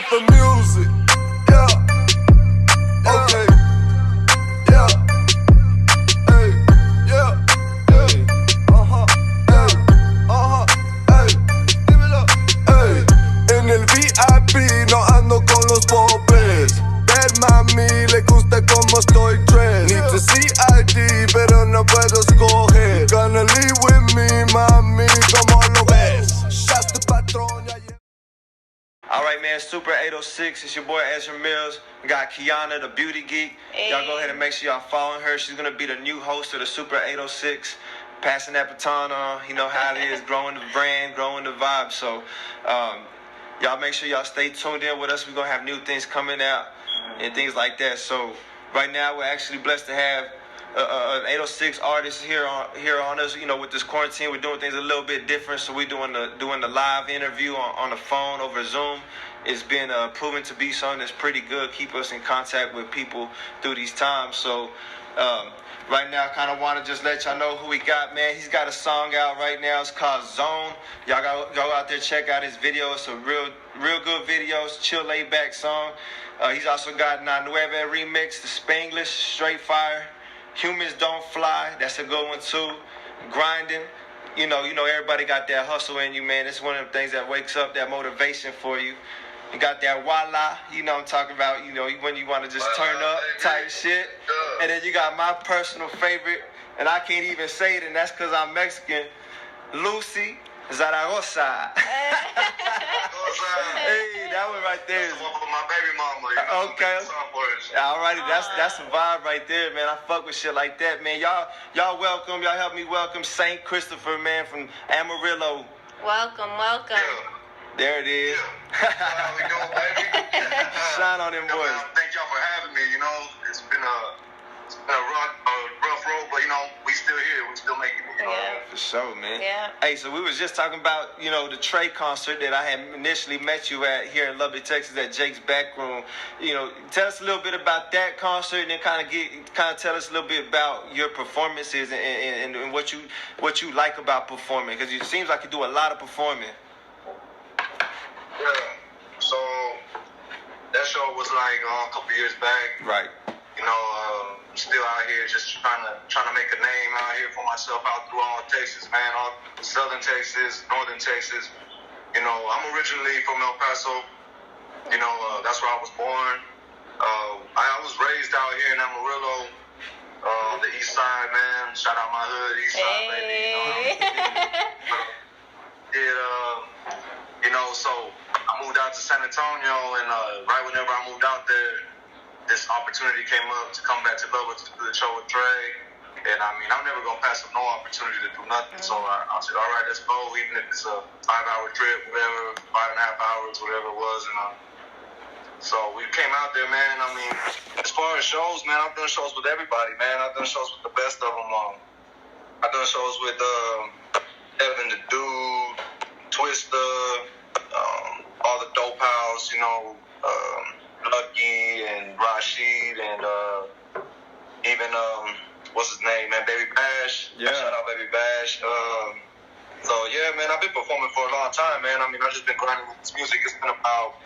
for music. Yeah. Okay. Yeah. Hey. Yeah. Hey. Hey. Hey. Give it up. Hey. En el VIP no ando con los pobres. Ver mami le gusta como estoy dressed. Need to see ID pero no puedo escoger. Gonna live with me mami como lo ves. Shut the patrón. Alright, man, Super806, it's your boy Ezra Millz. We got Kiana, the beauty geek. Hey. Y'all go ahead and make sure y'all following her. She's going to be the new host of the Super806. Passing that baton on. You know how it is, growing the brand, growing the vibe. So, y'all make sure y'all stay tuned in with us. We're going to have new things coming out and things like that. So, right now, we're actually blessed to have an 806 artist here on us. You know, with this quarantine, we're doing things a little bit different. So we're doing the live interview on the phone over Zoom. It's been proven to be something that's pretty good. Keep us in contact with people through these times. So right now, I kind of want to just let y'all know who we got, man. He's got a song out right now. It's called Zone. Y'all go out there, check out his video. It's a real good video. It's a chill, laid back song. He's also got Na Nueva remix, the Spanglish, straight fire. Humans Don't Fly, that's a good one too. Grinding, you know, everybody got that hustle in you, man. It's one of the things that wakes up that motivation for you. You got that voila, you know what I'm talking about, you know, when you want to just turn up type shit. And then you got my personal favorite, and I can't even say it, and that's because I'm Mexican, Lucy Zaragoza. Hey, that one right there. That's the one for my baby mama. You know, okay. Alrighty, that's a vibe right there, man. I fuck with shit like that, man. Y'all welcome. Y'all help me welcome St. Christopher, man, from Amarillo. Welcome. Yeah. There it is. Yeah. How we doing, baby? Shine on them boys. Thank y'all for having me. You know, it's been a rough road, but you know, we still here. We still making it. You know? Yeah. For sure, man. Yeah. Hey, so we was just talking about, you know, the Trey concert that I had initially met you at here in Lovely, Texas, at Jake's Back Room. You know, tell us a little bit about that concert, and then kind of tell us a little bit about your performances and what you like about performing, because it seems like you do a lot of performing. Yeah. So that show was like a couple years back. Right. You know, still out here just trying to make a name out here for myself out through all Texas, man, all Southern Texas, Northern Texas. You know, I'm originally from El Paso. You know, that's where I was born. I was raised out here in Amarillo, the East Side, man. Shout out my hood, East Side, baby. You know, so I moved out to San Antonio, and right whenever I moved out there, this opportunity came up to come back to Lubbock to do the show with Trey. And I mean, I'm never going to pass up no opportunity to do nothing. So I said, all right, let's go, even if it's a 5-hour trip, whatever, 5.5 hours, whatever it was. And so we came out there, man. I mean, as far as shows, man, I've done shows with everybody, man. I've done shows with the best of them. I've done shows with Evan the Dude, Twista, all the Dope House, you know, Lucky and Rashid and even what's his name, man, Baby Bash. Yeah. Shout out Baby Bash. So yeah, man, I've been performing for a long time, man. I mean, I've just been grinding with this music. It's been about,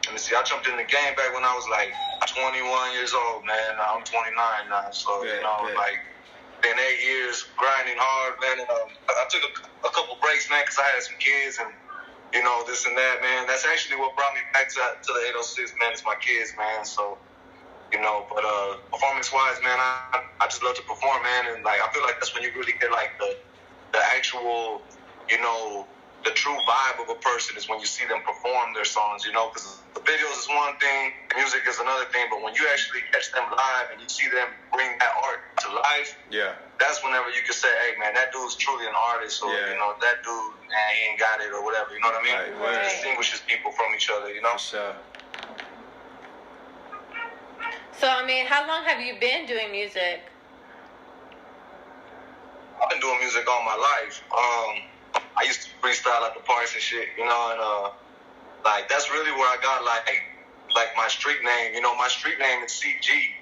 let me see, I jumped in the game back when I was like 21 years old, man. I'm 29 now, so you know, like been 8 years grinding hard, man. And I took a couple breaks, man, because I had some kids and, you know, this and that, man. That's actually what brought me back to the 806, man. It's my kids, man. So, you know, but performance-wise, man, I just love to perform, man. And, like, I feel like that's when you really get, like, the actual, you know, the true vibe of a person is when you see them perform their songs, you know, because the videos is one thing, music is another thing, but when you actually catch them live and you see them bring that art to life, that's whenever you can say, hey, man, that dude's truly an artist, or, you know, that dude, man, he ain't got it, or whatever, you know what I mean? Right. It distinguishes people from each other, you know? For sure. So, I mean, how long have you been doing music? I've been doing music all my life. I used to freestyle at the parks and shit, you know, and like that's really where I got like my street name. You know, my street name is CG.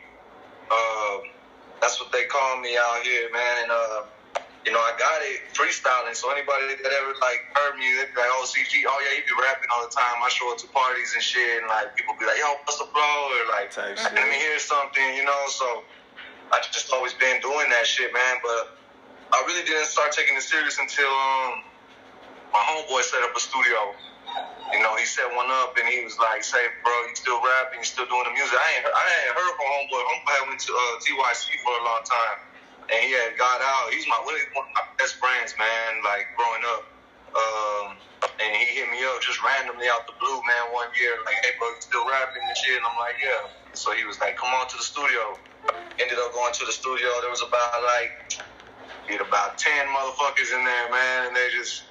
That's what they call me out here, man. And I got it freestyling. So anybody that ever like heard me, they'd be like, "Oh, CG, oh yeah, he be rapping all the time." I show up to parties and shit, and like people be like, "Yo, what's up, bro?" Or like, "Let me hear something," So I just always been doing that shit, man. But I really didn't start taking it serious until my homeboy set up a studio. He set one up and he was like, "Say, bro, you still rapping? You still doing the music?" I ain't heard from homeboy. Homeboy had went to TYC for a long time. And he had got out. He's one of my best friends, man, like growing up. And he hit me up just randomly out the blue, man, one year, like, "Hey, bro, you still rapping and shit?" And I'm like, "Yeah." So he was like, "Come on to the studio." Ended up going to the studio. There was about 10 motherfuckers in there, man. And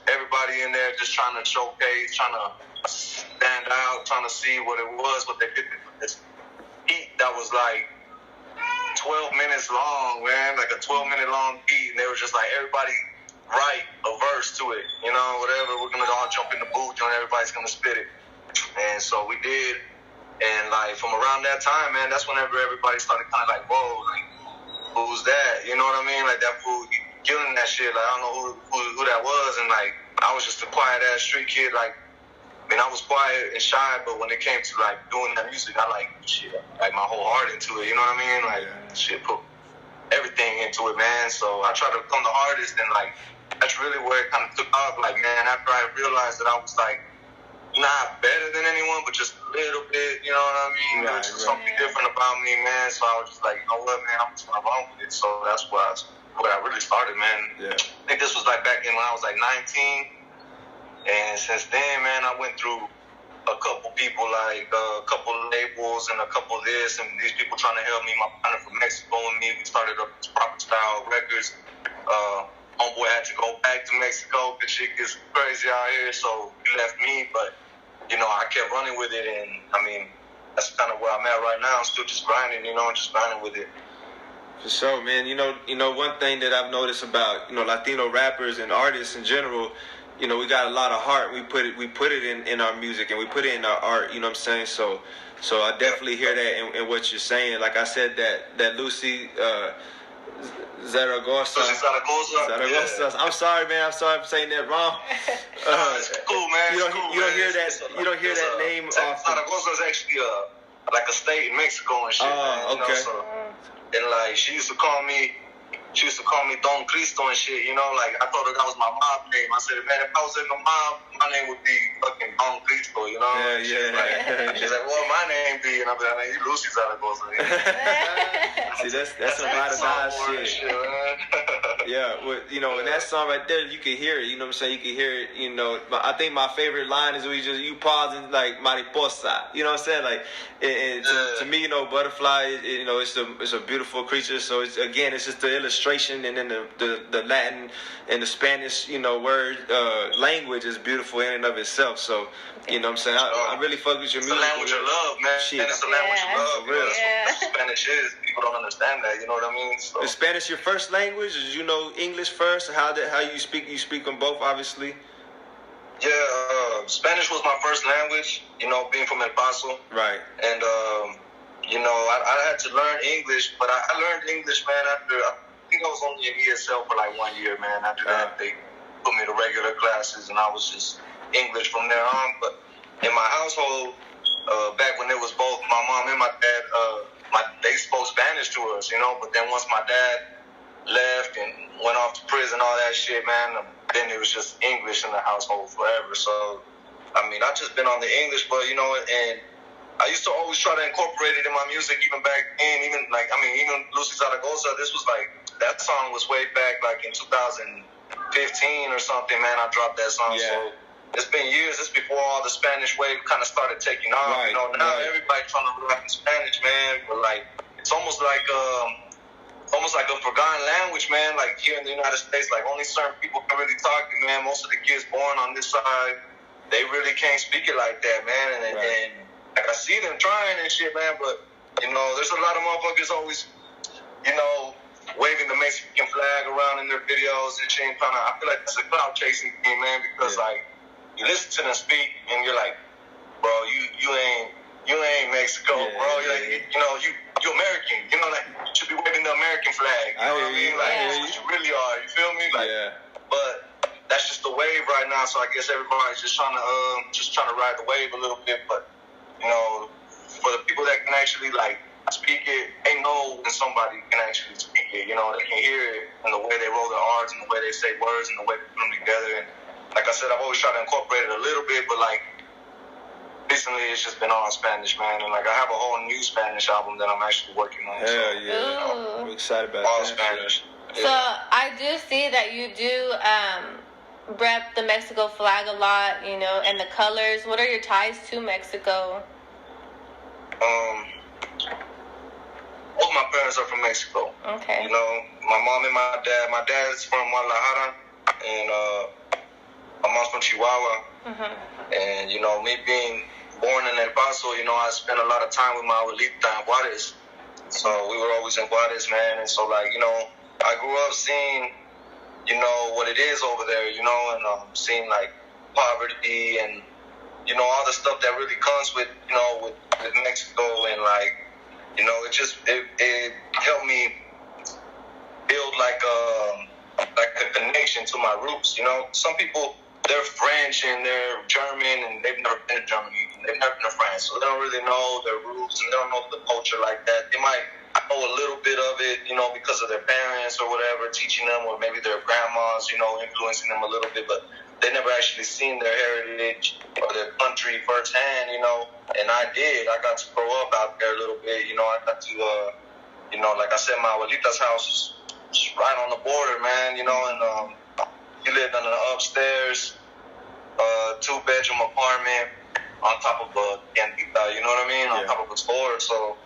everybody in there just trying to showcase, trying to stand out, trying to see what it was, what they did. This beat that was like 12 minutes long, man, like a 12-minute long beat, and they were just like, everybody write a verse to it, whatever, we're gonna all jump in the booth and everybody's gonna spit it. And so we did, and like from around that time, man, that's whenever everybody started kind of like, "Whoa, like, who's that?" You know what I mean? Like, that fool killing that shit. Like, I don't know who that was, and like I was just a quiet ass street kid. Like, I was quiet and shy, but when it came to like doing that music, I like my whole heart into it. You know what I mean? Like, shit, put everything into it, man. So I try to become the artist, and like that's really where it kind of took off. Like, man, after I realized that I was like not better than anyone, but just a little bit, you know what I mean? There was just something different about me, man. So I was just like, you know what, man, I'm just gonna run with it. So that's where I really started, man. Yeah. I think this was like back in when I was like 19. And since then, man, I went through a couple people, like a couple labels and a couple of this, and these people trying to help me. My partner from Mexico and me, we started up Proper Style Records. Homeboy had to go back to Mexico because shit gets crazy out here, so he left me. But, I kept running with it, and, that's kind of where I'm at right now. I'm still just grinding, just grinding with it. For sure, man. One thing that I've noticed about, Latino rappers and artists in general, we got a lot of heart. We put it in our music, and we put it in our art. You know what I'm saying? So I definitely hear that in what you're saying. Like I said, that Lucy Zaragoza. Yeah. I'm sorry, man. I'm sorry for saying that wrong. It's cool, man. You don't hear that. You don't hear that name often. Zaragoza is actually like a state in Mexico and shit. Oh, okay. And like she used to call me Don Cristo and shit, like I told her that was my mob name. I said, man, if I was in the mob, my name would be fucking Don Cristo, Yeah. She's like, well, my name be, and I'm like, you Lucy Zaragoza. See, that's a lot of nice shit. Yeah, well, in that song right there, you can hear it. You know what I'm saying? You can hear it. I think my favorite line is when you pause and like mariposa. You know what I'm saying? Like, and to me, butterfly. It's a beautiful creature. So it's just the illustration, and then the Latin and the Spanish, word language is beautiful in and of itself. So, you know what I'm saying? I really fuck with your music. It's a language of love, man. Shit. It's a language of love. For real. That's what Spanish is. People don't understand that. You know what I mean? So. Is Spanish your first language? Did you know English first? How you speak? You speak them both, obviously. Yeah, Spanish was my first language. Being from El Paso. Right. And I had to learn English, but I learned English, man. After I think I was only in ESL for like 1 year, man. After that, they put me to regular classes, and I was just English from there on. But in my household, back when it was both my mom and my dad, they spoke Spanish to us, But then once my dad left and went off to prison, all that shit, man, then it was just English in the household forever. So, I just been on the English, but, and I used to always try to incorporate it in my music, even back then, even Lucy Zaragoza, that song was way back, like in 2015 or something, man, I dropped that song. Yeah. So it's been years. It's before all the Spanish wave kind of started taking off. Right, now everybody trying to rap in Spanish, man. But like, it's almost like a forgotten language, man. Like here in the United States, like only certain people can really talk it, man. Most of the kids born on this side, they really can't speak it like that, man. And like I see them trying and shit, man. But there's a lot of motherfuckers always, waving the Mexican flag around in their videos and shit. I feel like it's a clout chasing thing, man. Because like you listen to them speak and you're like, bro, you ain't Mexico, bro. Like, you you're American. You know, like, you should be waving the American flag. You know what I mean? Like, that's what you really are. You feel me? Like, but that's just the wave right now. So I guess everybody's just trying to ride the wave a little bit. But, you know, for the people that can actually, like, speak it, they know when somebody can actually speak it. You know, they can hear it in the way they roll their R's and the way they say words and the way they put them together. And like I said, I've always tried to incorporate it a little bit, but like recently it's just been all Spanish, man. And like I have a whole new Spanish album that I'm actually working on. Hell yeah. Ooh. You know, I'm excited about all that. Spanish. So I do see that you do rep the Mexico flag a lot, you know, and the colors. What are your ties to Mexico? Both my parents are from Mexico. Okay. You know, my mom and my dad. My dad's from Guadalajara, and my mom's from Chihuahua. And, you know, me being born in El Paso, you know, I spent a lot of time with my abuelita in Juarez. So we were always in Juarez, man. And so, like, you know, I grew up seeing, you know, what it is over there, you know, and seeing, like, poverty and, you know, all the stuff that really comes with, you know, with Mexico. And, like, you know, it helped me build, like a connection to my roots, you know. Some people, they're French and they're German and they've never been to Germany. They've never been to France. So they don't really know their roots and they don't know the culture like that. They might know a little bit of it, you know, because of their parents or whatever, teaching them, or maybe their grandmas, you know, influencing them a little bit, but they never actually seen their heritage or their country firsthand, you know. And I did. I got to grow up out there a little bit, you know. I got to, you know, like I said, my abuelita's house was right on the border, man, you know, and he lived in an upstairs, 2-bedroom apartment on top of a tiendita, you know what I mean? On top of a store. So,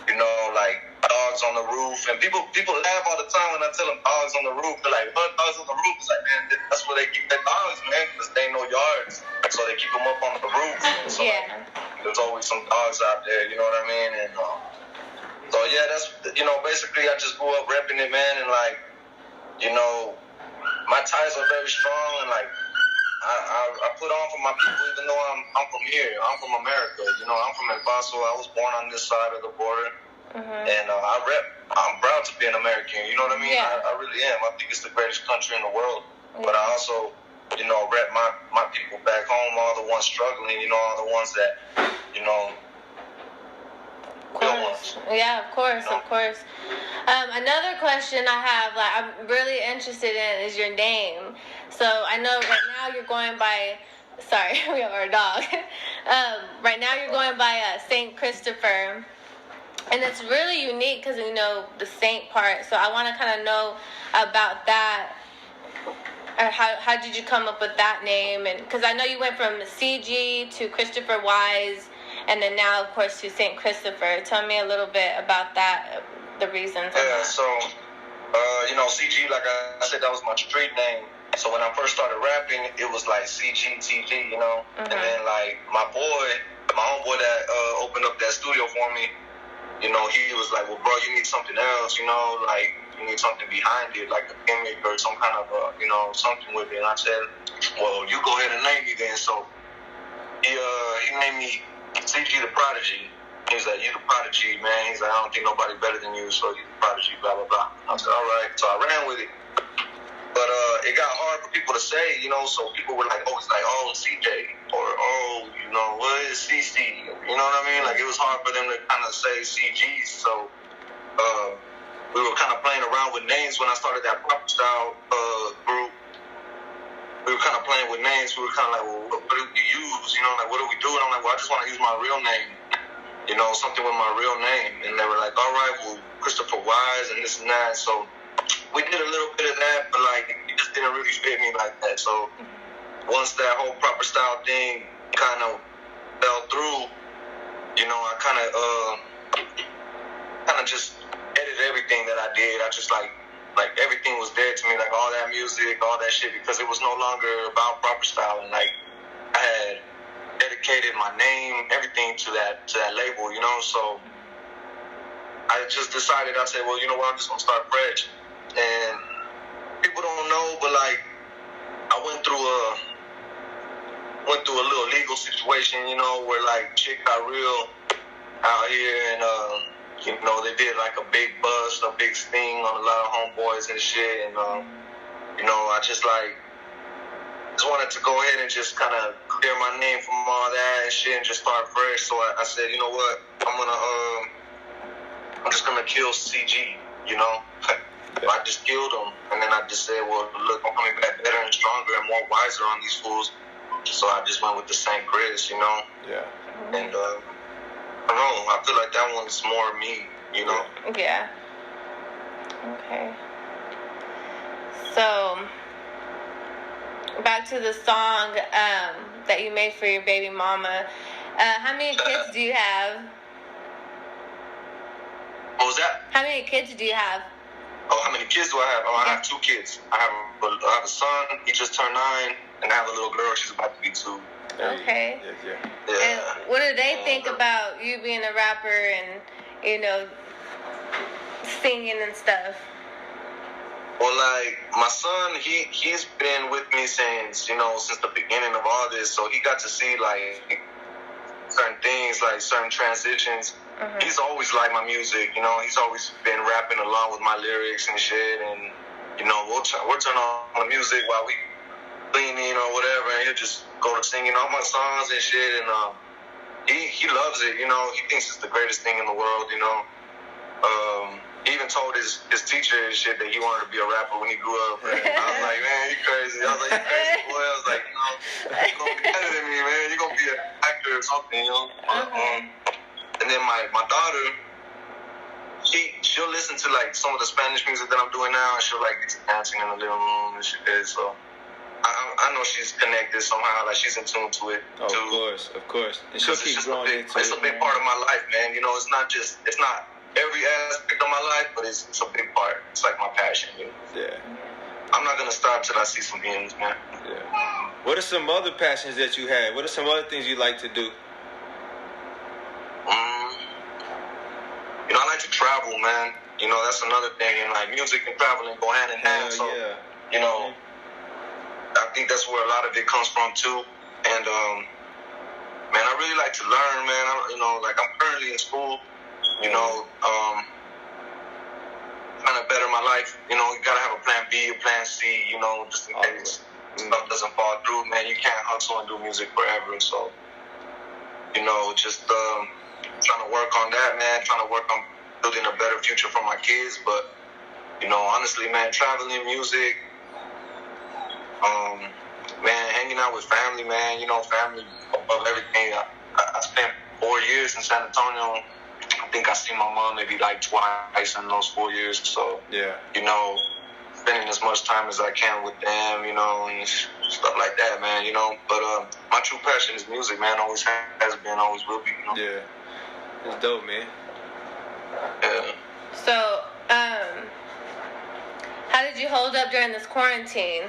you know, like dogs on the roof. And people laugh all the time when I tell them dogs on the roof. They're like, what, dogs on the roof? It's like, man, that's where they keep their dogs, man, because they ain't no yards. So they keep them up on the roof. So like, there's always some dogs out there, you know what I mean? And so, yeah, that's, you know, basically I just grew up repping it, man. And, like, you know, my ties are very strong, and like I put on for my people, even though I'm from here. I'm from America, you know. I'm from El Paso. I was born on this side of the border, and I rep. I'm proud to be an American. You know what I mean? I really am. I think it's the greatest country in the world. But I also, you know, rep my people back home, all the ones struggling. You know, all the ones that, you know. Of course. Yeah, of course, of course. Another question I have, like, I'm really interested in is your name. So I know right now you're going by, sorry, we have our dog. Right now you're going by Saint Christopher, and it's really unique because, you know, the saint part. So I want to kind of know about that. Or how did you come up with that name? And because I know you went from CG to Christopher Wise, and then now, of course, to St. Christopher. Tell me a little bit about that, the reasons. Yeah, so, you know, CG, like I said, that was my street name. So when I first started rapping, it was like CG, TG, you know. And then, like, my homeboy that opened up that studio for me, you know, he was like, well, bro, you need something else, you know, like, you need something behind it, like a gimmick or some kind of, you know, something with it. And I said, well, you go ahead and name me then. So he named me CG the Prodigy. He's like, you the Prodigy, man. He's like, I don't think nobody better than you, so you the Prodigy, blah, blah, blah. I said, all right. So I ran with it. But it got hard for people to say, you know, so people were like, oh, it's like, oh, CJ, or, oh, you know, what is CC? You know what I mean? Like, it was hard for them to kind of say CG. So we were kind of playing around with names when I started that proper style group. We were kind of playing with names. We were kind of like, well, what do we use? You know, like, what do we do? And I'm like, well, I just want to use my real name. You know, something with my real name. And they were like, all right, well, Christopher Wise and this and that. So we did a little bit of that, but, like, it just didn't really fit me like that. So once that whole proper style thing kind of fell through, you know, I kind of just edited everything that I did. I just, like everything was dead to me, like all that music, all that shit, because it was no longer about proper style. And, like, I had dedicated my name, everything to that label, you know. So I just decided, I said, well, you know what, I'm just gonna start fresh. And people don't know, but, like, I went through a little legal situation, you know, where, like, shit got real out here, and you know, they did like a big bust, a big sting on a lot of homeboys and shit. And, you know, I just wanted to go ahead and just kind of clear my name from all that and shit and just start fresh. So I said, you know what, I'm just gonna kill CG, you know. I just killed him, and then I just said, well, look, I'm coming back better and stronger and more wiser on these fools. So I just went with the St. Chris, you know. Yeah. And I don't know, I feel like that one's more me, you know. Yeah. Okay. So back to the song that you made for your baby mama. How many kids do you have? What was that? How many kids do you have? Oh, how many kids do I have? Oh, I have 2 kids. I have a son, he just turned 9, and I have a little girl, she's about to be 2. Okay. Yeah. And what do they think about you being a rapper and, you know, singing and stuff? Well, like, my son, he's been with me since the beginning of all this, so he got to see, like, certain things, like certain transitions. He's always liked my music, you know. He's always been rapping along with my lyrics and shit, and, you know, we'll turn on the music while we cleaning or whatever, and he'll just go to singing all my songs and shit, and he loves it, you know. He thinks it's the greatest thing in the world, you know. He even told his teacher and shit that he wanted to be a rapper when he grew up. And I was like, man, you crazy. I was like, you crazy, boy. I was like, you know, you're going to be better than me, man. You're going to be an actor or something, you know. And then my daughter, she'll listen to, like, some of the Spanish music that I'm doing now, and she'll, like, get to dancing in the living room and shit. So I know she's connected somehow. Like, she's in tune to it, too. Of course. And she'll keep growing into it. It's a big part of my life, man. You know, it's not every aspect of my life, but it's a big part. It's like my passion, you know? Yeah. I'm not gonna stop till I see some ends, man. Yeah. What are some other passions that you have? What are some other things you like to do? You know, I like to travel, man. You know, that's another thing. And like music and traveling go hand in hand. So, you know, I think that's where a lot of it comes from too. And man, I really like to learn, man. I'm currently in school. You know, trying to better my life. You know, you gotta have a plan B, a plan C. You know, just in case stuff doesn't fall through, man. You can't hustle and do music forever. So, you know, just trying to work on that, man. Trying to work on building a better future for my kids. But, you know, honestly, man, traveling, music, man, hanging out with family, man. You know, family above everything. I spent 4 years in San Antonio. I think I seen my mom maybe like twice in those 4 years. So, you know, spending as much time as I can with them, you know, and stuff like that, man, you know. But my true passion is music, man. Always has been, always will be, you know. Yeah. It's dope, man. Yeah. So, how did you hold up during this quarantine?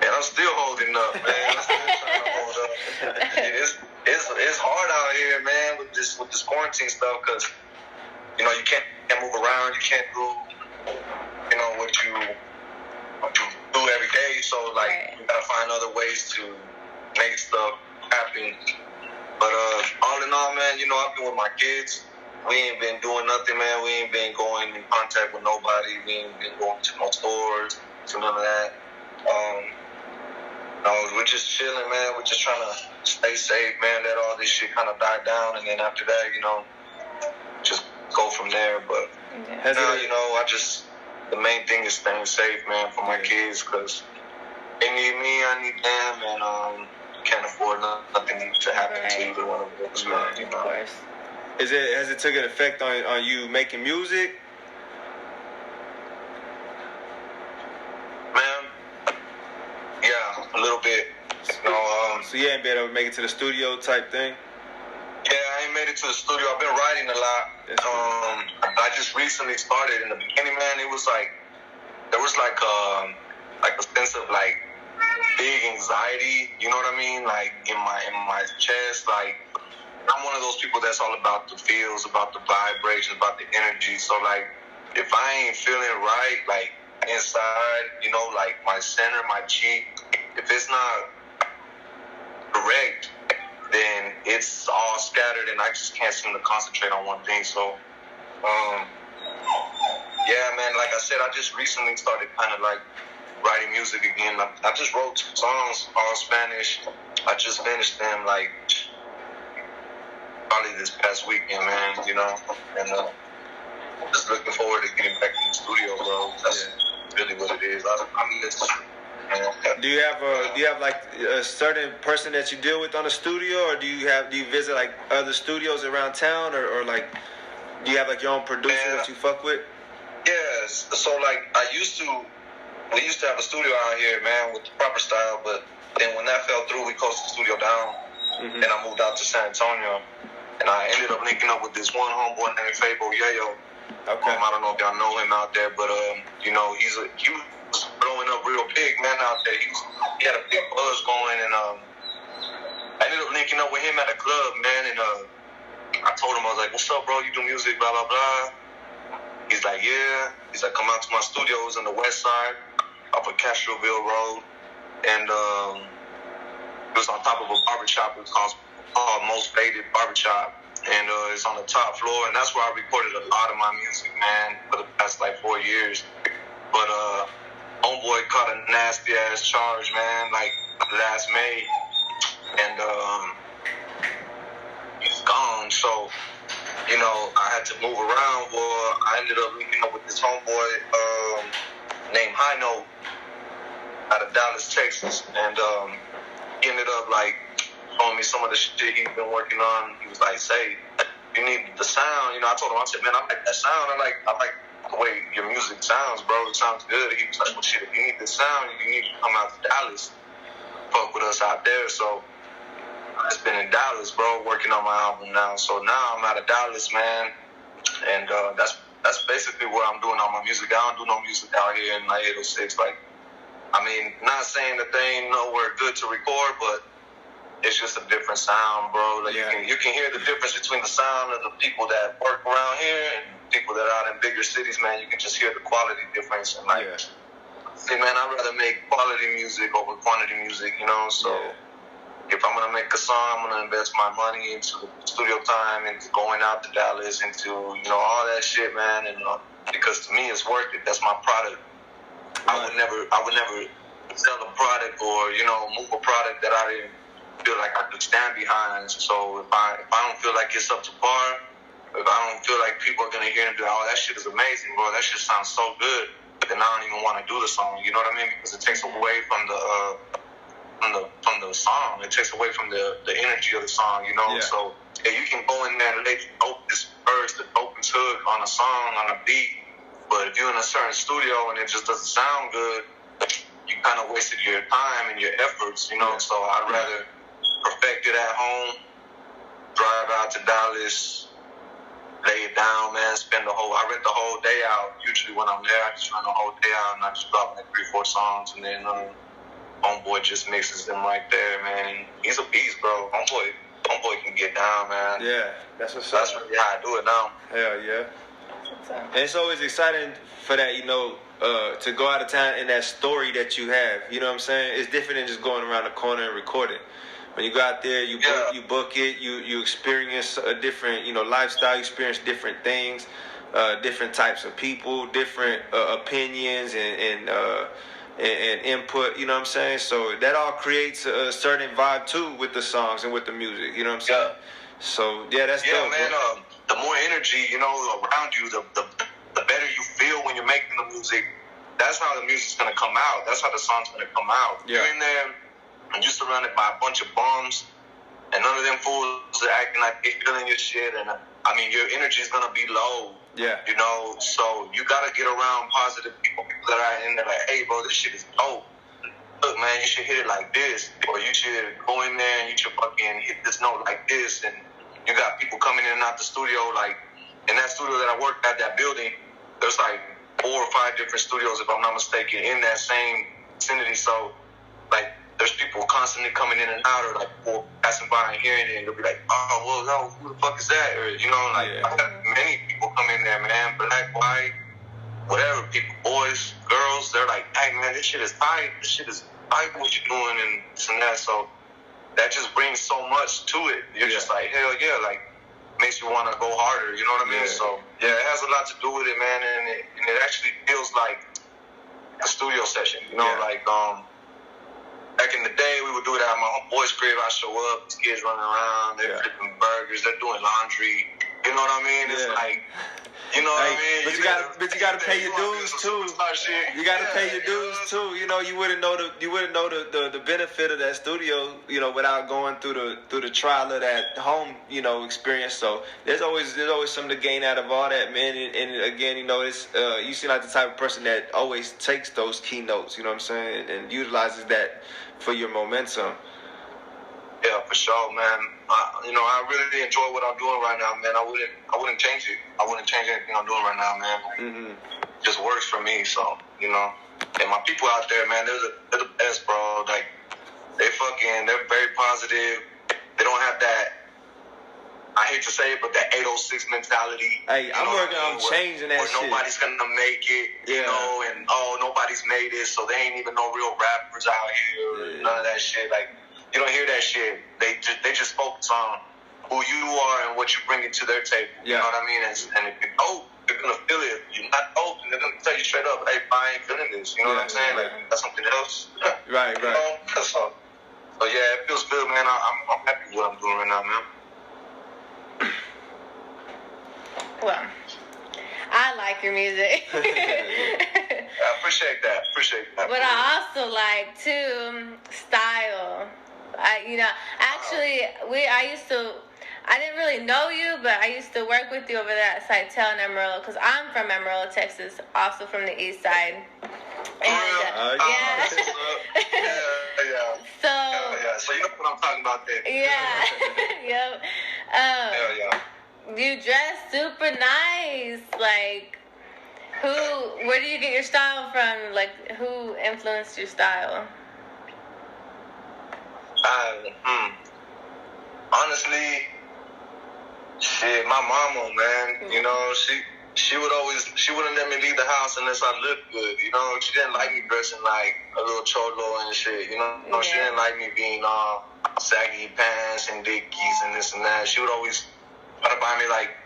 Man, I'm still holding up, man. I'm still trying to hold up. It's hard out here, man, with this quarantine stuff, because, you know, you can't move around, you can't do, you know, what you do every day. So, like, you gotta find other ways to make stuff happen. But all in all, man, you know, I've been with my kids. We ain't been doing nothing, man. We ain't been going in contact with nobody. We ain't been going to no stores, to none of that. No, we're just chilling, man. We're just trying to stay safe, man. Let all this shit kind of die down, and then after that, you know, just go from there. But now, you know, the main thing is staying safe, man, for my kids, because they need me, I need them, and can't afford nothing to happen to either one of us, man. You know? Of course. Has it took an effect on you making music? Man, yeah, a little bit. You know, so you ain't been able to make it to the studio type thing? Yeah, I ain't made it to the studio. I've been writing a lot. I just recently started. In the beginning, man, it was like there was like a sense of like big anxiety. You know what I mean? Like in my chest. Like I'm one of those people that's all about the feels, about the vibrations, about the energy. So like if I ain't feeling right, like inside, you know, like my center, my cheek, if it's not correct, then it's all scattered, and I just can't seem to concentrate on one thing. So, yeah, man, like I said, I just recently started kind of like writing music again. I just wrote 2 songs, all Spanish. I just finished them like probably this past weekend, man, you know, and I'm just looking forward to getting back in the studio, bro. That's really what it is. I mean, it's, Do you have like a certain person that you deal with on the studio, or do you visit like other studios around town, or like do you have like your own producer that you fuck with? Yes. So like we used to have a studio out here, man, with the proper style, but then when that fell through, we closed the studio down, and I moved out to San Antonio, and I ended up linking up with this one homeboy named Fabo Yayo. Okay. I don't know if y'all know him out there, but you know, he was blowing up real big, man, out there. He had a big buzz going, and I ended up linking up with him at a club, man, and I told him, I was like, "What's up, bro? You do music, blah blah blah." He's like, "Yeah." He's like, "Come out to my studios on the west side, off of Castroville Road," and it was on top of a barbershop. It was called Most Faded Barbershop, and it's on the top floor, and that's where I recorded a lot of my music, man, for the past like 4 years. But homeboy caught a nasty ass charge, man, like last May, and he's gone. So, you know, I had to move around. Well, I ended up linking up with this homeboy named High Note out of Dallas, Texas, and he ended up like showing me some of the shit he's been working on. He was like, "Say, you need the sound." You know, I told him, I said, "Man, I like that sound. I like the way your music sounds, bro. It sounds good." He was like, "Well, shit, if you need the sound, you need to come out to Dallas, fuck with us out there." So I've just been in Dallas, bro, working on my album now. So now I'm out of Dallas, man, and that's basically where I'm doing all my music. I don't do no music out here in like 806. Like, I mean, not saying that they ain't nowhere good to record, but it's just a different sound, bro. Like you can hear the difference between the sound of the people that work around here and people that are out in bigger cities, man. You can just hear the quality difference. And like, see, man, I'd rather make quality music over quantity music, you know. So if I'm gonna make a song, I'm gonna invest my money into the studio time, into going out to Dallas, into, you know, all that shit, man. And because to me, it's worth it. That's my product. I would never sell a product or, you know, move a product that I didn't feel like I could stand behind. So if I don't feel like it's up to par, if I don't feel like people are gonna hear and be like, "Oh, that shit is amazing, bro. That shit sounds so good," then I don't even want to do the song. You know what I mean? Because it takes away from the song. It takes away from the energy of the song. You know? Yeah. So you can go in there and lay the dopest verse, the dopest hook on a song, on a beat. But if you're in a certain studio and it just doesn't sound good, you kind of wasted your time and your efforts. You know? So I'd rather perfect it at home, drive out to Dallas, lay it down, man, I rent the whole day out. Usually when I'm there, I just run the whole day out and I just drop like 3-4 songs, and then homeboy just mixes them right there, man. He's a beast, bro. Homeboy can get down, man. Yeah, that's what's up. That's really how I do it now. Hell yeah. And it's always exciting for that, you know, to go out of town and that story that you have. You know what I'm saying? It's different than just going around the corner and recording. When you go out there, you book it, you experience a different, you know, lifestyle, you experience different things, different types of people, different opinions and input, you know what I'm saying? So that all creates a certain vibe too with the songs and with the music, you know what I'm saying? So that's dope, man. Bro. The more energy, you know, around you, the better you feel when you're making the music. That's how the music's gonna come out. That's how the song's gonna come out. Yeah. You're in there and you're surrounded by a bunch of bums, and none of them fools are acting like they're feeling your shit. And I mean, your energy's gonna be low. Yeah. You know, so you gotta get around positive people that are in there like, "Hey, bro, this shit is dope. Look, man, you should hit it like this, or you should go in there and you should fucking hit this note like this." And you got people coming in and out the studio. Like in that studio that I worked at, that building, there's like 4 or 5 different studios, if I'm not mistaken, in that same vicinity. So like, there's people constantly coming in and out, or like people passing by and hearing it, and they'll be like, "Oh, well, no, who the fuck is that?" Or, you know, like, I got many people come in there, man, black, white, whatever, people, boys, girls, they're like, "Hey, man, this shit is tight. This shit is tight, what you doing," and this and that. So that just brings so much to it. You're just like, hell yeah, like, makes you want to go harder, you know what I mean? So, yeah, it has a lot to do with it, man, and it actually feels like a studio session, you know, like, back in the day, we would do it at my boy's crib. I show up, these kids running around, they're flipping burgers, they're doing laundry, you know what I mean? It's like, you know what I mean? But you gotta pay your dues too. You gotta pay your dues too. You know, you wouldn't know the benefit of that studio, you know, without going through the trial of that home, you know, experience. So there's always something to gain out of all that, man. And again, you know, it's you seem like the type of person that always takes those keynotes, you know what I'm saying, and utilizes that for your momentum. Yeah, for sure, man. You know, I really enjoy what I'm doing right now, man. I wouldn't change it. I wouldn't change anything I'm doing right now, man. Like, it just works for me, so, you know. And my people out there, man, they're the best, bro. Like, they're very positive. They don't have that, I hate to say it, but that 806 mentality. Hey, I'm working on changing that shit. Where nobody's gonna make it, you know, and nobody's made it, so they ain't even no real rappers out here. None of that shit. Like, you don't hear that shit. They just focus on who you are and what you bring into their table. You know what I mean? And if you're dope, they're gonna feel it. If you're not dope, and they're gonna tell you straight up, hey, I ain't feeling this. You know what I'm saying? Like, that's something else. Right. You know? So yeah, it feels good, man. I'm happy with what I'm doing right now, man. Well, I like your music. I appreciate that. But I also like too style. I didn't really know you, but I used to work with you over there at Cytel in Amarillo, because I'm from Amarillo, Texas, also from the east side. And, So you know what I'm talking about there. Yep. You dress super nice. Like, where do you get your style from? Like, who influenced your style? Honestly, shit, my mama, man. You know, she wouldn't let me leave the house unless I looked good. You know, she didn't like me dressing like a little cholo and shit. You know, she didn't like me being saggy pants and dickies and this and that. She would always try to buy me like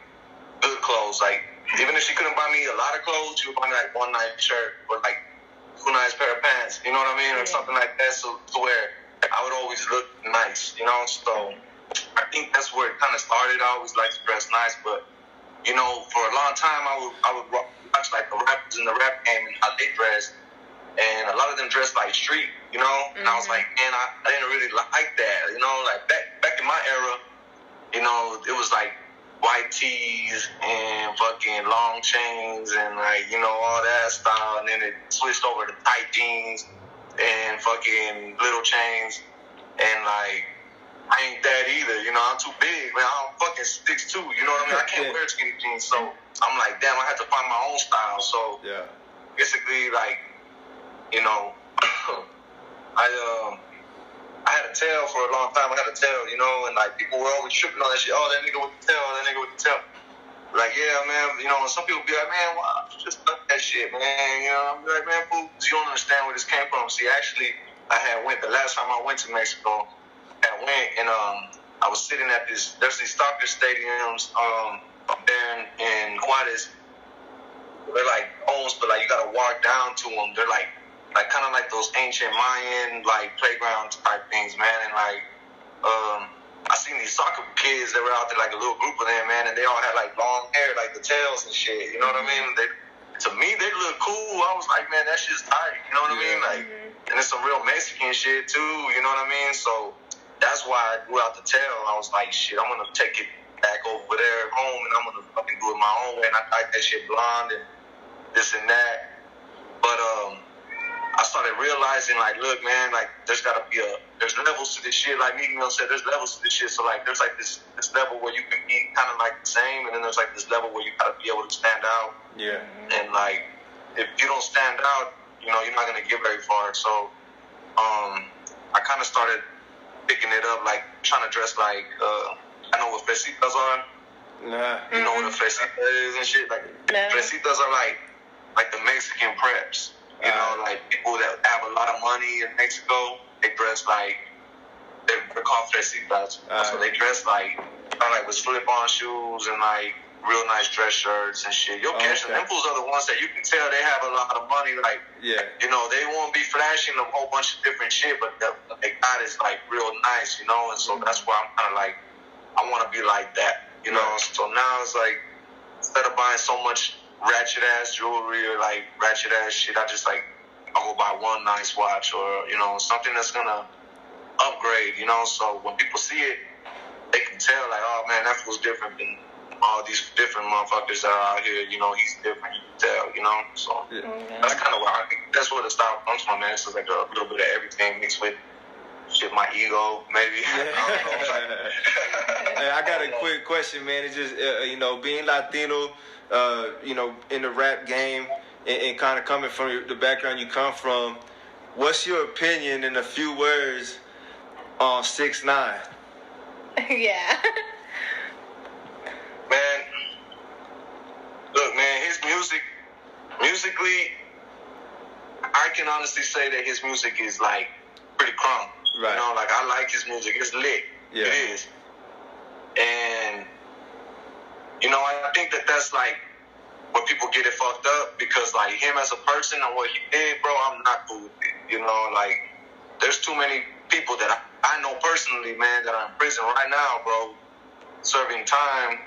good clothes. Like, even if she couldn't buy me a lot of clothes, she would buy me like one nice shirt or like 2 nice pair of pants. You know what I mean, or something like that. So to where I would always look nice. You know, so I think that's where it kind of started. I always liked to dress nice, but you know, for a long time I would watch like the rappers in the rap game and how they dressed, and a lot of them dressed like street, you know. And I was like, man, I didn't really like that, you know. Like back in my era, you know, it was like white tees and fucking long chains and like, you know, all that style, and then it switched over to tight jeans and fucking little chains, and like, I ain't that either, you know. I'm too big, man. I'm fucking 6'2", you know what I mean? I can't wear skinny jeans, so I'm like, damn, I had to find my own style. So basically, like, you know, I had a tail for a long time. I had a tail, you know, and like people were always tripping on that shit. Oh, that nigga with the tail, Like, yeah, man, you know, and some people be like, man, why don't you just cut that shit, man? You know, I'm like, man, fool, you don't understand where this came from. See, actually, the last time I went to Mexico, I was sitting at there's these soccer stadiums up there in Juarez. They're like homes, but like you gotta walk down to them. They're like kind of like those ancient Mayan like playground type things, man. And like I seen these soccer kids that were out there, like a little group of them, man, and they all had like long hair, like the tails and shit. You know what I mean? To me, they look cool. I was like, man, that shit's tight. You know what I mean? Like, and it's some real Mexican shit too. You know what I mean? So that's why I grew out the tail. I was like, shit, I'm gonna take it back over there at home, and I'm gonna fucking do it my own way. And I dyed that shit blonde and this and that. But I started realizing, like, look, man, like, there's levels to this shit. Like Millz said, there's levels to this shit. So like, there's like this level where you can be kind of like the same, and then there's like this level where you gotta be able to stand out. Yeah. And like, if you don't stand out, you know, you're not gonna get very far. So I kind of started picking it up, like trying to dress like I know what fresitas are. Nah. You know what a fresita is and shit. Like fresitas are like the Mexican preps. You know, like people that have a lot of money in Mexico, they dress like they're called their seatbelts. So they dress like with slip-on shoes and like real nice dress shirts and shit. You'll catch them. Them fools are the ones that you can tell they have a lot of money. Like, you know, they won't be flashing a whole bunch of different shit, but they got is like real nice, you know. And so that's why I'm kind of like, I want to be like that, you know. So now it's like, instead of buying so much ratchet ass jewelry or like ratchet ass shit, I just like, I'll go buy one nice watch or, you know, something that's gonna upgrade, you know. So when people see it, they can tell like, oh man, that feels different than all these different motherfuckers that are out here, you know. He's different, you can tell, you know. So that's kind of where I think that's where the style comes from, man. It's just like a little bit of everything mixed with shit, my ego, maybe. Hey, I got a quick question, man. It's just, you know, being Latino, you know, in the rap game and kind of coming from the background you come from, what's your opinion in a few words on 6ix9ine? Yeah. Man, look, man, his musically, I can honestly say that his music is like pretty crumb. Right. You know, like I like his music. It's lit. Yeah. It is. And, you know, I think that that's like where people get it fucked up because like him as a person and what he did, bro, I'm not cool with it. You know, like there's too many people that I know personally, man, that are in prison right now, bro, serving time.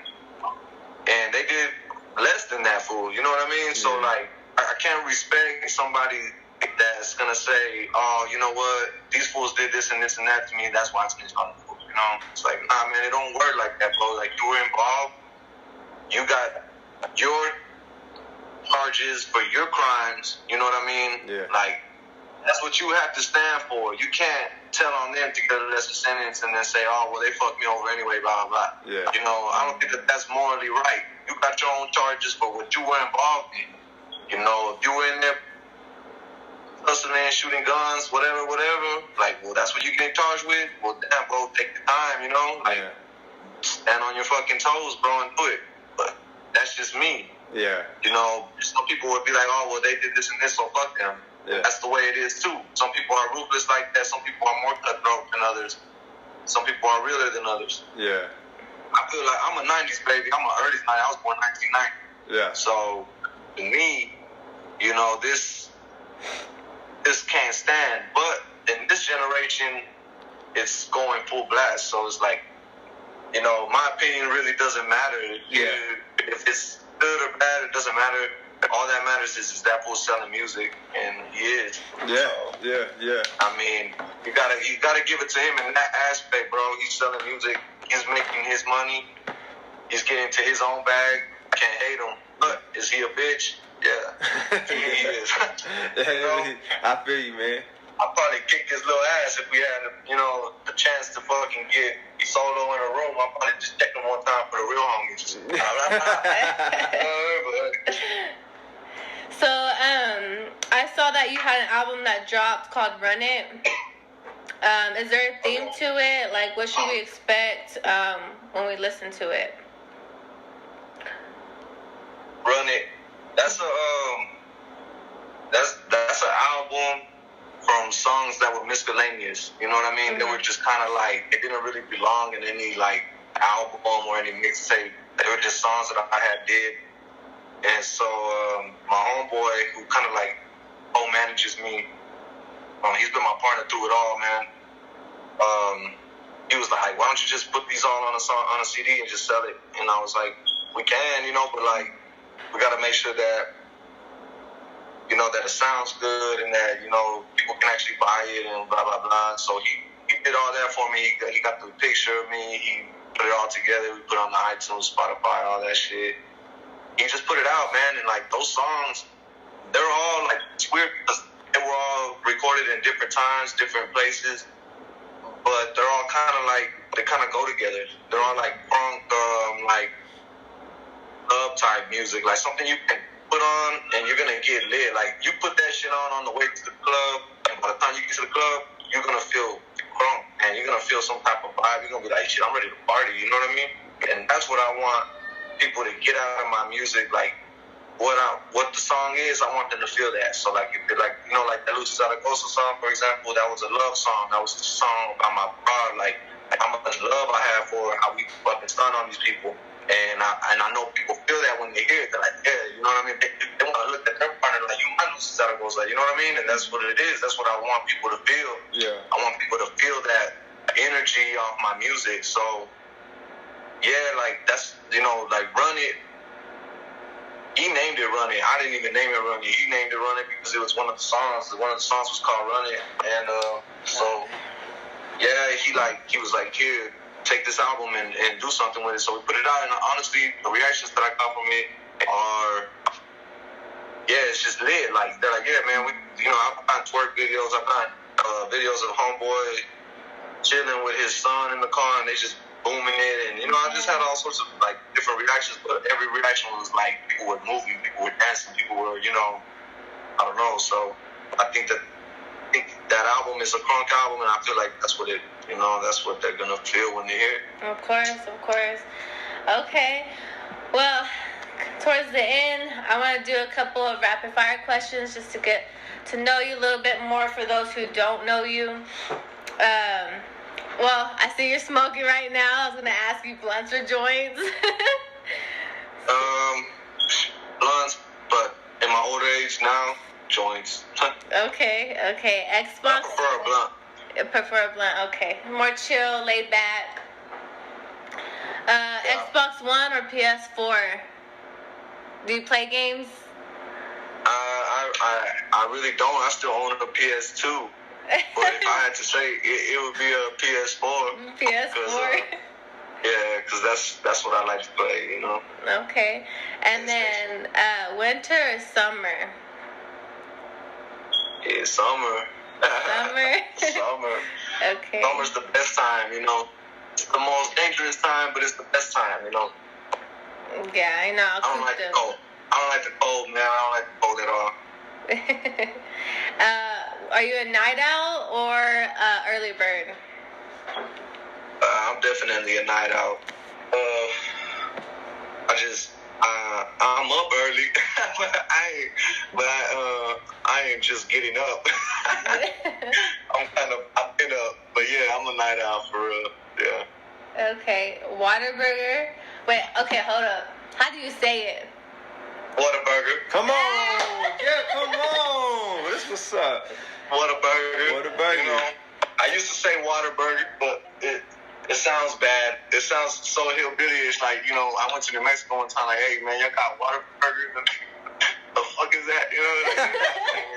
And they did less than that, fool. You know what I mean? So, like, I can't respect somebody that's going to say, oh, you know what? These fools did this and this and that to me. That's why it's going to fool. You know? It's like, nah, man, it don't work like that, bro. Like, you were involved. You got your charges for your crimes. You know what I mean? Yeah. Like, that's what you have to stand for. You can't tell on them to get a lesser sentence and then say, oh, well, they fucked me over anyway, blah, blah, blah. Yeah. You know, I don't think that that's morally right. You got your own charges for what you were involved in. You know, if you were in there hustling, shooting guns, whatever, like, well, that's what you get charged with? Well, damn, bro, take the time, you know? Like, stand on your fucking toes, bro, and do it. But that's just me. Yeah. You know, some people would be like, oh, well, they did this and this, so fuck them. Yeah. That's the way it is too. Some people are ruthless like that. Some people are more cutthroat than others. Some people are realer than others. Yeah. I feel like I'm a 90s baby. I'm an early 90s. I was born 1990. Yeah. So to me, you know, this can't stand. But in this generation, it's going full blast. So it's like, you know, my opinion really doesn't matter. Yeah. If it's good or bad, it doesn't matter. All that matters is that fool selling music, and he is. Yeah, so, yeah. I mean, you gotta give it to him in that aspect, bro. He's selling music. He's making his money. He's getting to his own bag. I can't hate him. But is he a bitch? Yeah, he is. You know? I feel you, man. I'd probably kick his little ass if we had, you know, the chance to fucking get solo in a room. I'd probably just check him one time for the real homies. So, I saw that you had an album that dropped called Run It. Is there a theme to it? Like, what should we expect when we listen to it? Run It. That's an album from songs that were miscellaneous. You know what I mean? They were just kind of like, it didn't really belong in any like album or any mixtape. They were just songs that I had did. And so my homeboy, who kind of like manages me, he's been my partner through it all, man. He was like, why don't you just put these all on a CD and just sell it? And I was like, we can, you know, but like, we got to make sure that, you know, that it sounds good and that, you know, people can actually buy it and blah, blah, blah. So he did all that for me. He got the picture of me. He put it all together. We put it on the iTunes, Spotify, all that shit. He just put it out, man. And, like, those songs, they're all, like, it's weird because they were all recorded in different times, different places. But they're all kind of, like, they kind of go together. They're all, like, funk, like, club-type music. Like, something you can put on and you're gonna get lit. Like, you put that shit on the way to the club, and by the time you get to the club, you're gonna feel crunk and you're gonna feel some type of vibe. You're gonna be like, shit, I'm ready to party, you know what I mean? And that's what I want people to get out of my music. Like, what the song is, I want them to feel that. So like, if like, you know, like the Lucha Zaragoza song, for example, that was a love song. That was a song about my bride, like how much love I have for her, how we fucking stun on these people. And I know people feel that when they hear it. They're like, yeah, you know what I mean? They want to look at their partner like, you my Lucha Zaragoza, you know what I mean? And that's what it is. That's what I want people to feel. Yeah. I want people to feel that energy off my music. So yeah, like that's, you know, like Run It. He named it Run It. I didn't even name it Run It. He named it Run It because it was one of the songs. One of the songs was called Run It. And so, yeah, he was like, here, take this album and do something with it. So we put it out. And honestly, the reactions that I got from it are, yeah, it's just lit. Like, they're like, yeah, man, I've gotten twerk videos. I've gotten videos of Homeboy chilling with his son in the car, and they just booming it, and I just had all sorts of like different reactions, but every reaction was like people were moving, people were dancing, people were, I don't know. So I think that album is a crunk album, and I feel like that's what that's what they're gonna feel when they hear it. Of course. Okay, well, towards the end, I want to do a couple of rapid fire questions just to get to know you a little bit more for those who don't know you. Well, I see you're smoking right now. I was going to ask you blunts or joints. Blunts, but in my older age now, joints. Okay. Xbox? I prefer a blunt. Okay. More chill, laid back. Xbox One or PS4? Do you play games? I really don't. I still own a PS2. But if I had to say, it would be a PS4. PS4. Because that's what I like to play, Okay. And then winter or summer? Yeah, summer. Summer. Okay. Summer's the best time, It's the most dangerous time, but it's the best time, Yeah, I know. I don't like the cold. I don't like the cold, man. I don't like the cold at all. Are you a night owl or early bird? I'm definitely a night owl. I'm up early, but I ain't just getting up. I've been up, but yeah, I'm a night owl for real. Yeah. Okay, Whataburger. Wait, okay, hold up. How do you say it? Whataburger. Come on. Yeah, come on. This what's up. Whataburger. I used to say Whataburger, but it sounds bad. It sounds so hillbilly-ish. Like, I went to New Mexico one time, like, hey, man, y'all got Whataburger? The fuck is that?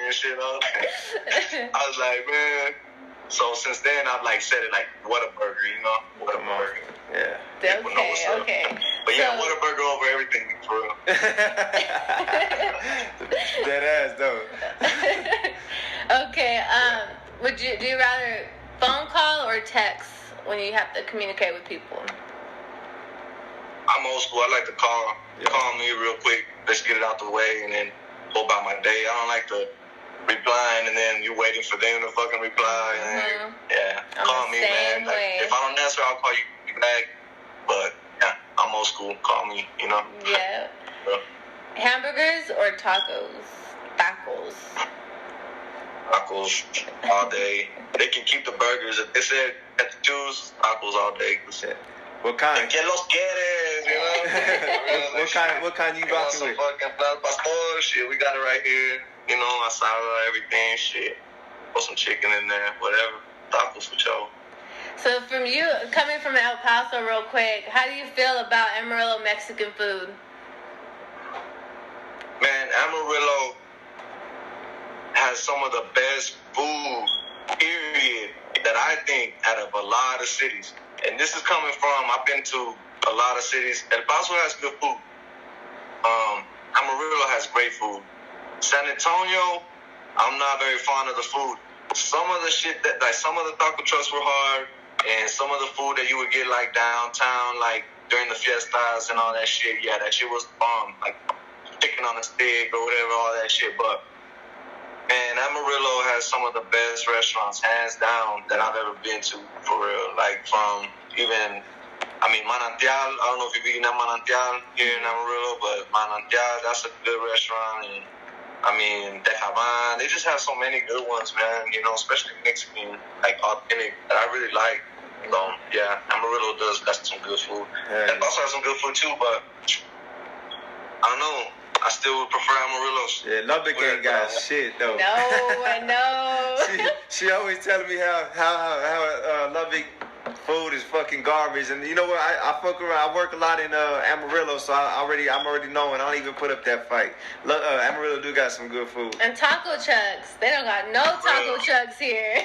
And shit. I was like, man. So since then, I've like said it like Whataburger, Whataburger. Yeah. Okay. But yeah, Whataburger over everything, for real. Dead ass though. Okay. Do you rather phone call or text when you have to communicate with people? I'm old school. I like to call. Yeah. Call me real quick. Let's get it out the way, and then go about my day. I don't like to replying and then you're waiting for them to fucking reply. And call me, man. Like, if I don't answer, I'll call you back. But yeah, I'm old school. Call me, Yeah. Hamburgers or tacos? Tacos all day. They can keep the burgers. If they said at the juice, tacos all day. What kind? Que los quieres, What kind you rocking with? Fucking Plan Pastor, shit. We got it right here. Asada, everything, shit. Put some chicken in there, whatever. Tacos for sure. So from you, coming from El Paso real quick, how do you feel about Amarillo Mexican food? Man, Amarillo has some of the best food, period, that I think out of a lot of cities. And this is coming from, I've been to a lot of cities. El Paso has good food. Amarillo has great food. San Antonio, I'm not very fond of the food. Some of the shit some of the taco trucks were hard, and some of the food that you would get like downtown, like during the fiestas and all that shit, yeah, that shit was bomb. Like chicken on a stick or whatever, all that shit. But man, Amarillo has some of the best restaurants, hands down, that I've ever been to, for real. Like from even, Manantial. I don't know if you've eaten at Manantial here in Amarillo, but restaurant. Yeah, that's a good restaurant. And I mean, they have they just have so many good ones, man. You know, especially Mexican, like authentic that I really like. So yeah, Amarillo got some good food. Yeah. And also has some good food too, but I don't know. I still would prefer Amarillo's. Yeah, Lubbock ain't got shit though. No, I know. she always telling me how Lubbock food is fucking garbage, and you know what? I fuck around. I work a lot in Amarillo, so I'm already knowing. I don't even put up that fight. Amarillo do got some good food. And taco trucks. They don't got no taco trucks here.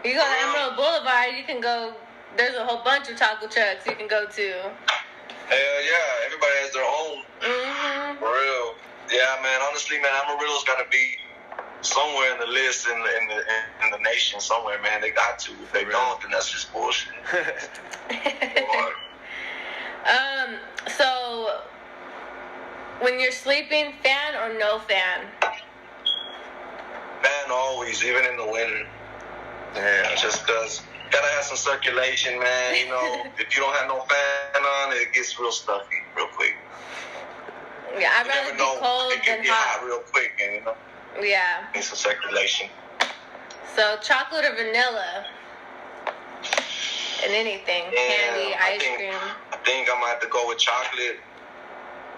You go to Amarillo Boulevard, you can go. There's a whole bunch of taco trucks you can go to. Hell yeah, everybody has their own. Mm-hmm. For real. Yeah, man. Honestly, man, Amarillo's got to be somewhere in the list in the nation somewhere, man. They got to. If they don't, then that's just bullshit. So when you're sleeping, fan or no fan? Fan always, even in the winter. Yeah, just because gotta have some circulation, man. You know, if you don't have no fan on, it gets real stuffy real quick. Yeah, I'd rather be cold it can than get hot. hot real quick, and you know, Yeah. need some circulation. So chocolate or vanilla? And anything, candy, ice cream. I think I might have to go with chocolate.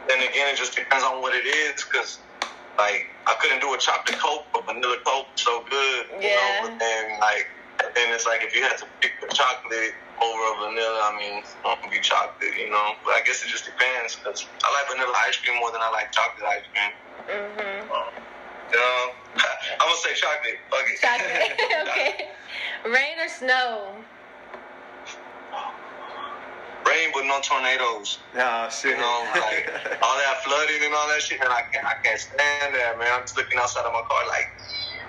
Then again, it just depends on what it is, because like I couldn't do a chocolate Coke, but vanilla Coke so good. You Yeah. know? But then it's like if you had to pick the chocolate over a vanilla, I mean, it's not gonna be chocolate, you know. But I guess it just depends, because I like vanilla ice cream more than I like chocolate ice cream. Mm-hmm. You know, I'm gonna say chocolate. Fuck it. Chocolate. Okay. Rain or snow? Rain but no tornadoes. Nah, shit. You know, like all that flooding and all that shit, and I can't stand that, man. I'm just looking outside of my car like,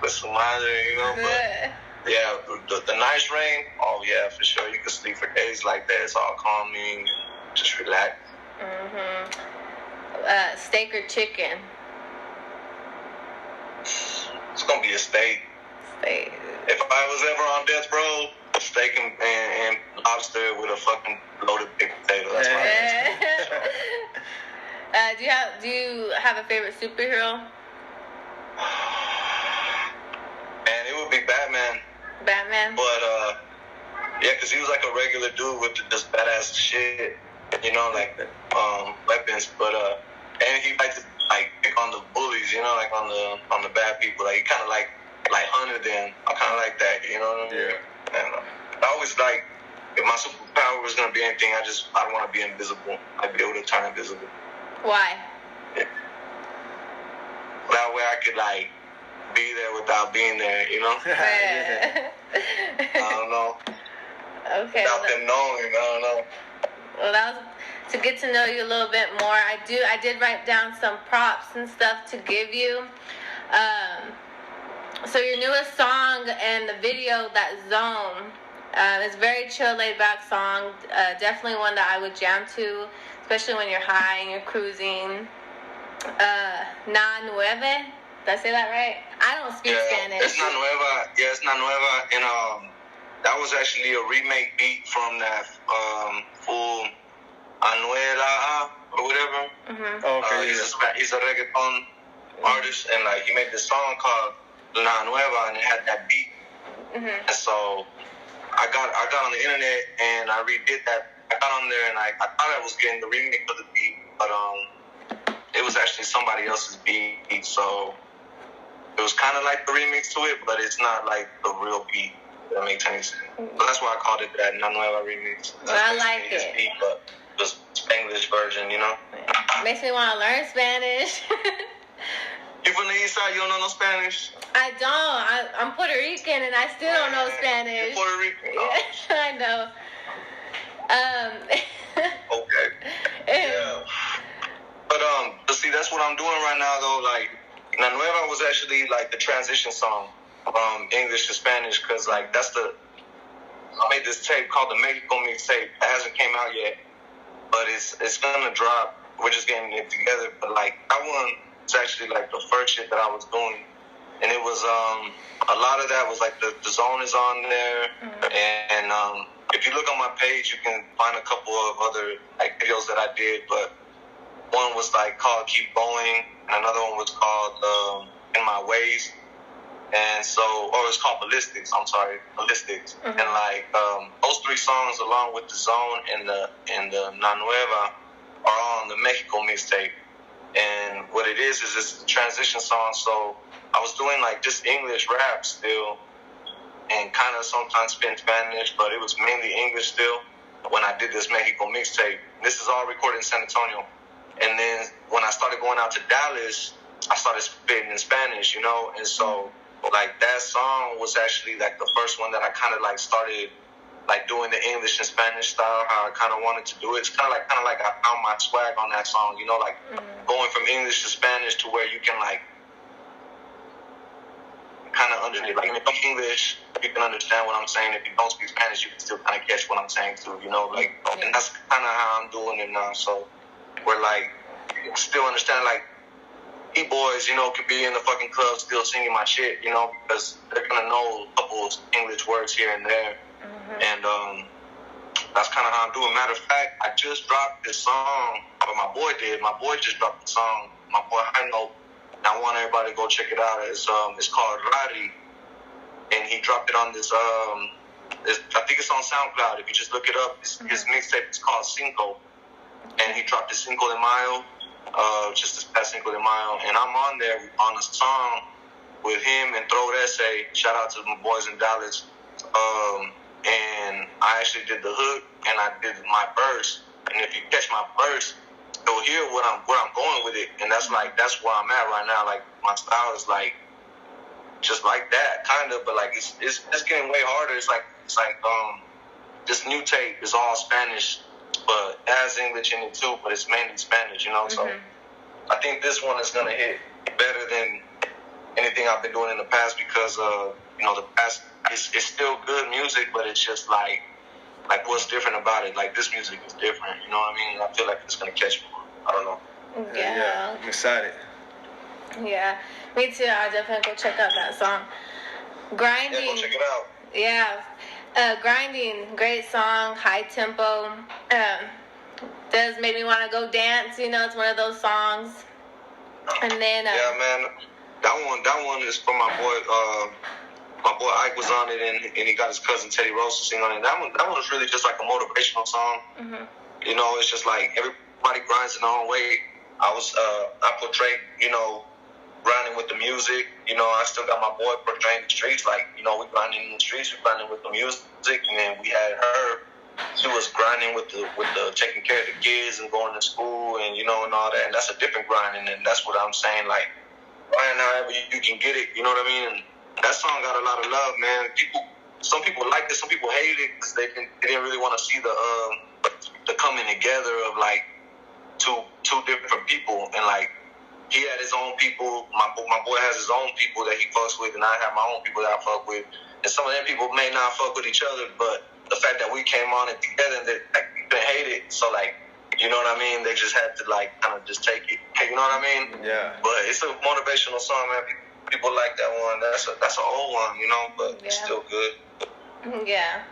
what's some other, you know? But yeah, the nice rain, oh yeah, for sure. You can sleep for days like that. It's all calming, just relax. Mm-hmm. Steak or chicken? It's gonna be a steak. Steak. If I was ever on death row, steak and lobster with a fucking loaded baked potato. That's my answer. Do you have a favorite superhero? Man, it would be Batman. Batman. But yeah, because he was like a regular dude with just badass shit, you know, like weapons. But and he liked to like pick on the bullies, you know, like on the bad people. Like he kind of like hunted them. I kind of like that, you know what I mean? Yeah. And I always like, if my superpower was gonna be anything, I don't want to be invisible. I'd be able to turn invisible. Why? Yeah. That way I could like be there without being there, you know? Yeah. I don't know. Okay. Without them knowing, I don't know. Well, that was to get to know you a little bit more. I did write down some props and stuff to give you. So your newest song and the video, that Zone, it's a very chill, laid-back song. Definitely one that I would jam to, especially when you're high and you're cruising. Na Nueve, did I say that right? I don't speak Spanish. It's Na Nueva. Yeah, it's Na Nueva, and that was actually a remake beat from that full Anuela or whatever. Mm-hmm. Okay. He's a reggaeton artist, and like he made this song called La Nueva, and it had that beat. Mm-hmm. And so I got on the internet and I redid that. I got on there and I thought I was getting the remix of the beat, but it was actually somebody else's beat. So it was kind of like the remix to it, but it's not like the real beat. If that makes any sense. So that's why I called it that La Nueva remix. Well, I like his it. beat, but just Spanglish version, you know. Makes me want to learn Spanish. You from the east side? You don't know no Spanish? I don't. I'm Puerto Rican and I still don't know Spanish. You're Puerto Rican? No. I know. Okay. Yeah. But see, that's what I'm doing right now, though. Like, La Nueva was actually like the transition song from English to Spanish, because like I made this tape called the Mexico mixtape. It hasn't came out yet, but it's gonna drop. We're just getting it together. But like that one, it's actually like the first shit that I was doing, and it was a lot of that was like the Zone is on there, and if you look on my page, you can find a couple of other like videos that I did. But one was like called Keep Going, and another one was called In My Ways. And so, or it's called Ballistics. And like those 3 songs, along with the Zone and the Na Nueva, are on the Mexico mixtape. And what it is it's a transition song. So I was doing like just English rap still, and kind of sometimes spin Spanish, but it was mainly English still when I did this Mexico mixtape. This is all recorded in San Antonio. And then when I started going out to Dallas, I started spitting in Spanish, you know, and so. Like that song was actually like the first one that I kind of like started like doing the English and Spanish style, how I kind of wanted to do it. It's kind of like I found my swag on that song, you know, like going from English to Spanish to where you can like kind of understand, like if you speak English, you can understand what I'm saying. If you don't speak Spanish, you can still kind of catch what I'm saying too, you know, like, and that's kind of how I'm doing it now. So we're like still understand like. E-boys, you know, could be in the fucking club still singing my shit, you know, because they're gonna know a couple of English words here and there. And that's kind of how I'm doing. Matter of fact, I just dropped this song, or my boy did. My boy just dropped the song. My boy, I know. I want everybody to go check it out. It's called Rari, and he dropped it on this. I think it's on SoundCloud. If you just look it up, his mixtape is called Cinco, and he dropped the Cinco de Mayo. Just this past Cinco de Mayo, and I'm on there on a song with him and Throat Essay. Shout out to my boys in Dallas. And I actually did the hook and I did my verse. And if you catch my verse, you'll hear where I'm going with it. And that's where I'm at right now. Like my style is like just like that, kind of, but like it's getting way harder. It's like this new tape is all Spanish. But it has English in it too, but it's mainly Spanish, you know. So I think this one is gonna hit better than anything I've been doing in the past because you know, the past is still good music, but it's just like what's different about it? Like this music is different, you know what I mean? I feel like it's gonna catch me. I don't know. Yeah. I'm excited. Yeah, me too. I'll definitely go check out that song. Grinding. Yeah, go check it out. Yeah. Grinding, great song, high tempo. Does make me want to go dance. You know, it's one of those songs. And then yeah, man, that one is from my boy. My boy Ike was on it, and he got his cousin Teddy Rose to sing on it. That one was really just like a motivational song. You know, it's just like everybody grinds in their own way. I portrayed, you know, grinding with the music. You know, I still got my boy portraying the streets. Like, you know, we grinding in the streets, we grinding with the music, and then we had her. She was grinding with the taking care of the kids and going to school and, you know, and all that. And that's a different grinding, and that's what I'm saying. Like, grind however you can get it. You know what I mean? And that song got a lot of love, man. Some people liked it, some people hated it because they didn't really want to see the coming together of like two different people, and like. He had his own people. My boy has his own people that he fucks with, and I have my own people that I fuck with. And some of them people may not fuck with each other, but the fact that we came on it together and that like, they hate it, so like, you know what I mean? They just had to like kind of just take it. You know what I mean? Yeah. But it's a motivational song, man. People like that one. That's an old one, you know, but it's still good. Yeah.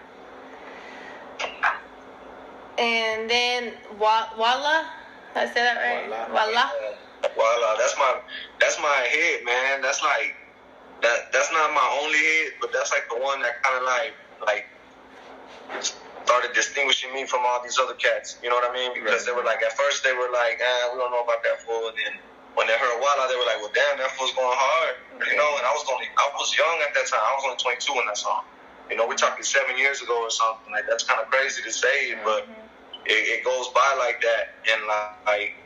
And then Walla, did I say that right? Walla. Voila, that's my hit, man. That's like that's not my only hit, but that's like the one that kind of like started distinguishing me from all these other cats. You know what I mean? Because they were like, at first they were like, we don't know about that fool, and then when they heard Voila, they were like, well, damn, that fool's going hard, you know. And I was young at that time. I was only 22 in that song. You know, we're talking 7 years ago or something. Like that's kind of crazy to say, but it goes by like that, and like.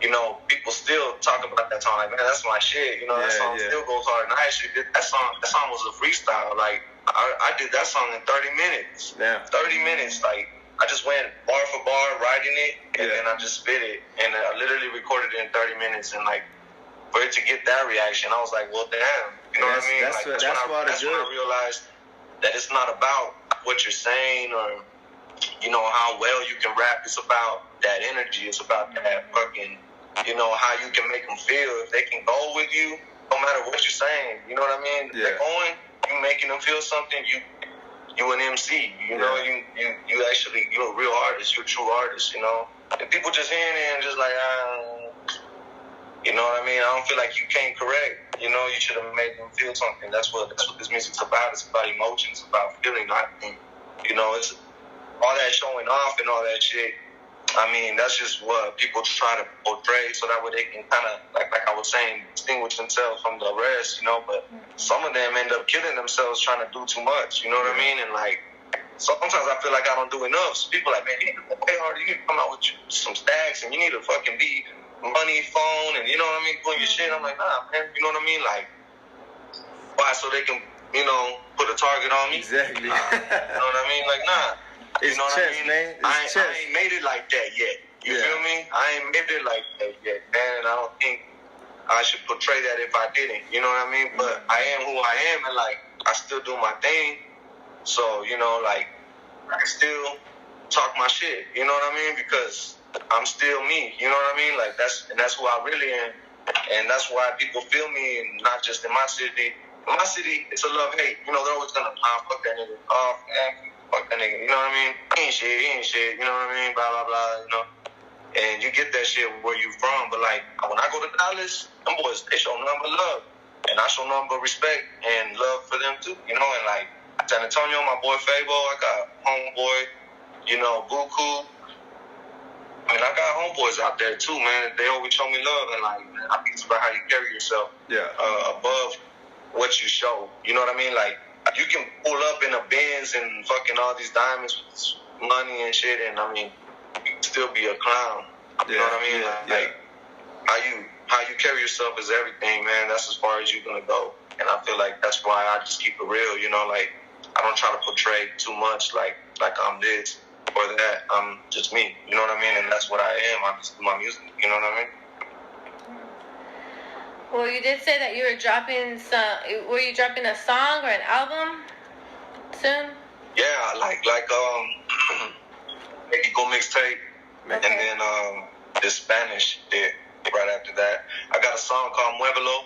You know, people still talk about that song. Like, man, that's my shit. You know, that song still goes hard. And I actually did that song. That song was a freestyle. Like, I did that song in 30 minutes. Yeah. 30 minutes. Like, I just went bar for bar writing it, and then I just spit it. And I literally recorded it in 30 minutes. And, like, for it to get that reaction, I was like, well, damn. You know what I mean? That's when I realized that it's not about what you're saying or, you know, how well you can rap. It's about that energy. It's about that fucking, you know, how you can make them feel. If they can go with you, no matter what you're saying, you know what I mean? If they're going, you making them feel something. You an MC. You know, you're a real artist. You're a true artist. You know. if people just hearing it and just like, you know what I mean? I don't feel like you came correct. You know, you should have made them feel something. That's what this music's about. It's about emotions, about feeling. You know, it's all that showing off and all that shit. I mean, that's just what people try to portray so that way they can kind of, like I was saying, distinguish themselves from the rest, you know. But some of them end up killing themselves trying to do too much, you know what I mean? And, like, sometimes I feel like I don't do enough. So people are like, man, you need to play harder. You need to come out with some stacks and you need to fucking be money, phone, and you know what I mean, doing your shit. I'm like, nah, man, you know what I mean? Like, why? So they can, you know, put a target on me? Exactly. You know what I mean? Like, nah. It's you know what chess, I mean? man. It's I ain't made it like that yet. You feel me? I ain't made it like that yet, man. And I don't think I should portray that if I didn't. You know what I mean? But I am who I am, and like I still do my thing. So you know, like I can still talk my shit. You know what I mean? Because I'm still me. You know what I mean? Like that's who I really am, and that's why people feel me, and not just in my city. In my city, it's a love-hate. You know, they're always gonna fuck that nigga. Oh, man, fuck that nigga. You know what I mean? He ain't shit. You know what I mean? Blah, blah, blah, you know? And you get that shit where you from. But, like, when I go to Dallas, them boys, they show nothing but love. And I show nothing but respect and love for them, too. You know, and, like, San Antonio, my boy Fabo, I got homeboy, you know, Buku. I mean, I got homeboys out there, too, man. They always show me love. And, like, man, I think it's about how you carry yourself above what you show. You know what I mean? Like, you can pull up in a Benz and fucking all these diamonds with money and shit, and I mean, you can still be a clown. You know what I mean? Like how you carry yourself is everything, man. That's as far as you're gonna go. And I feel like that's why I just keep it real. You know, like I don't try to portray too much, like I'm this or that. I'm just me. You know what I mean? And that's what I am. I just do my music. You know what I mean? Well, you did say that you were dropping were you dropping a song or an album soon? Yeah, like Mexico mixtape, and then this Spanish hit right after that. I got a song called Muévelo.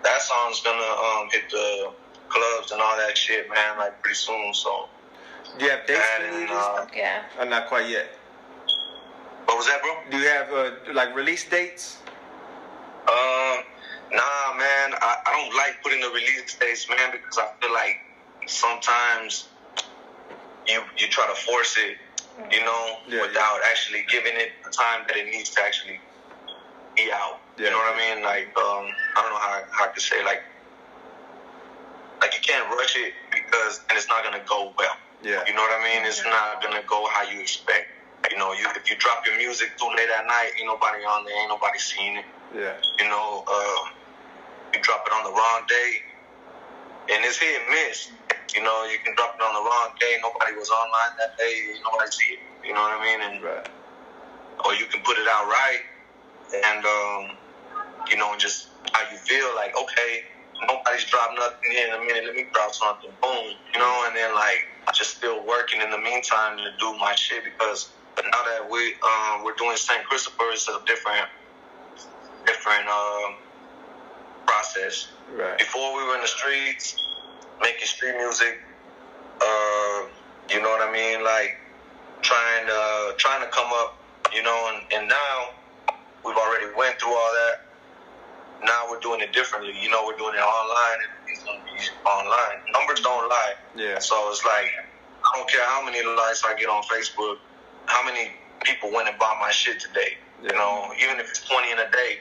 That song's gonna hit the clubs and all that shit, man, like pretty soon. So do you have dates for these? Yeah. Not quite yet. What was that, bro? Do you have like release dates? Nah, man, I don't like putting the release dates, man, because I feel like sometimes you try to force it, you know, without actually giving it the time that it needs to actually be out. You know what I mean? Like, I don't know how I could say, like you can't rush it because then it's not gonna go well. Yeah. You know what I mean? It's not gonna go how you expect. You know, if you drop your music too late at night, ain't nobody on there, ain't nobody seeing it. Yeah. You know, you drop it on the wrong day, and it's hit and miss. You know, you can drop it on the wrong day, nobody was online that day, nobody see it. You know what I mean? And or you can put it out right, and you know, and just how you feel, like, okay, nobody's dropped nothing in a minute, let me drop something, boom, you know, and then like just still working in the meantime to do my shit, because now that we're doing St. Christopher, it's a different process. Right. Before we were in the streets making street music, you know what I mean, like trying to come up, you know, and now we've already went through all that. Now we're doing it differently. You know, we're doing it online, and it's gonna be online. Numbers don't lie. Yeah. So it's like, I don't care how many likes I get on Facebook, how many people went and bought my shit today. You know, even if it's 20 in a day.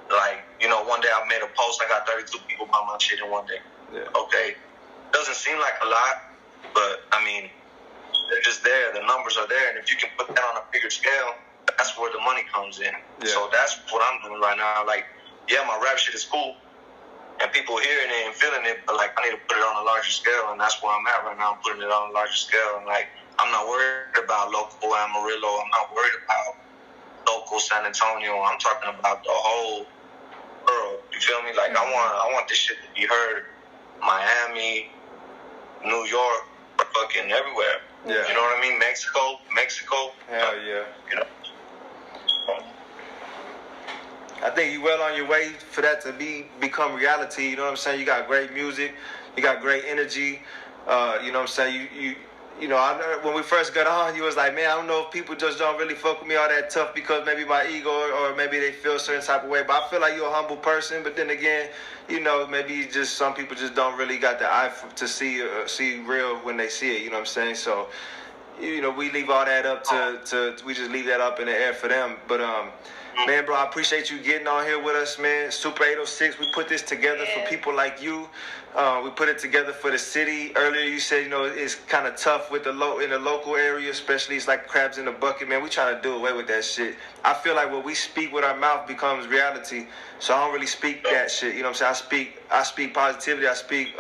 Like, you know, one day I made a post, I got 32 people buy my shit in one day. Yeah. Okay. Doesn't seem like a lot, but I mean, they're just there. The numbers are there. And if you can put that on a bigger scale, that's where the money comes in. Yeah. So that's what I'm doing right now. Like, yeah, my rap shit is cool, and people hearing it and feeling it, but like, I need to put it on a larger scale, and that's where I'm at right now. I'm putting it on a larger scale, and like, I'm not worried about local Amarillo. I'm not worried about local San Antonio. I'm talking about the whole world. You feel me? Like, I want this shit to be heard. Miami, New York, fucking everywhere. Yeah. You know what I mean? Mexico. Hell yeah. You know. I think you're well on your way for that to become reality. You know what I'm saying? You got great music, you got great energy. You know what I'm saying? you know, when we first got on, you was like, man, I don't know if people just don't really fuck with me all that tough because maybe my ego or maybe they feel a certain type of way. But I feel like you're a humble person. But then again, you know, maybe just some people just don't really got the eye to see real when they see it. You know what I'm saying? So, you know, we leave all that up to we just leave that up in the air for them. But man, bro, I appreciate you getting on here with us, man. Super 806, we put this together for people like you. We put it together for the city. Earlier you said, you know, it's kind of tough with in the local area, especially it's like crabs in the bucket, man. We trying to do away with that shit. I feel like what we speak with our mouth becomes reality. So I don't really speak that shit. You know what I'm saying? I speak positivity. I speak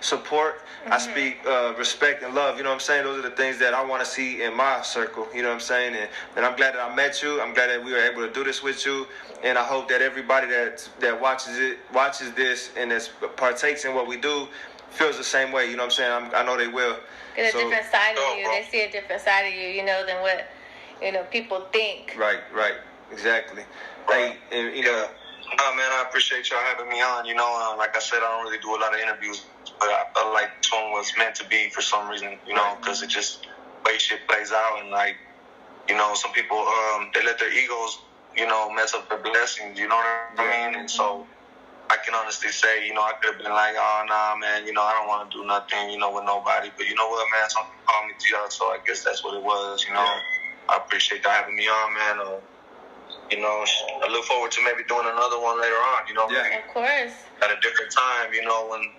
support. I speak respect and love. You know what I'm saying? Those are the things that I want to see in my circle. You know what I'm saying? And I'm glad that I met you. I'm glad that we were able to do this with you. And I hope that everybody that watches this and that partakes in what we do feels the same way. You know what I'm saying? I know they will. Get a different side of you. They see a different side of you, you know, than what, you know, people think. Right. Exactly. Right. And, you know. Oh, man, I appreciate y'all having me on. You know, like I said, I don't really do a lot of interviews, but I felt like this one was meant to be for some reason, you know, because it just, the way shit plays out. And, like, you know, some people, they let their egos, you know, mess up their blessings, you know what I mean? And so I can honestly say, you know, I could have been like, oh, nah, man, you know, I don't want to do nothing, you know, with nobody. But you know what, man, something called me to y'all, so I guess that's what it was, you know. I appreciate y'all having me on, man. You know, I look forward to maybe doing another one later on, you know. Yeah, of course. At a different time, you know, when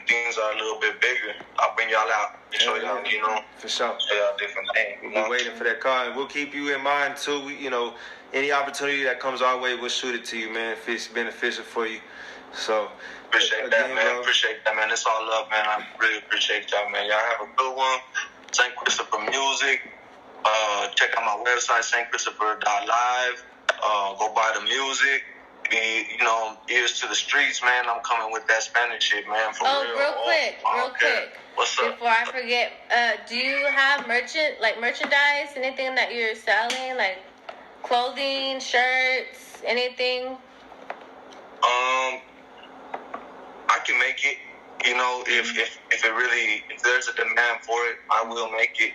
things are a little bit bigger, I'll bring y'all out and show y'all, you know. For sure. Show y'all different things. We'll be waiting for that call, and we'll keep you in mind, too. You know, any opportunity that comes our way, we'll shoot it to you, man, if it's beneficial for you. So, appreciate that, man. Bro. Appreciate that, man. It's all love, man. I really appreciate y'all, man. Y'all have a good one. St. Christopher Music. Check out my website, stchristopher.live. Go buy the music. Be, you know, ears to the streets, man. I'm coming with that Spanish shit, man. For real. Real quick. What's up? Before I forget, do you have merchandise? Anything that you're selling, like clothing, shirts, anything? I can make it. You know, if there's a demand for it, I will make it.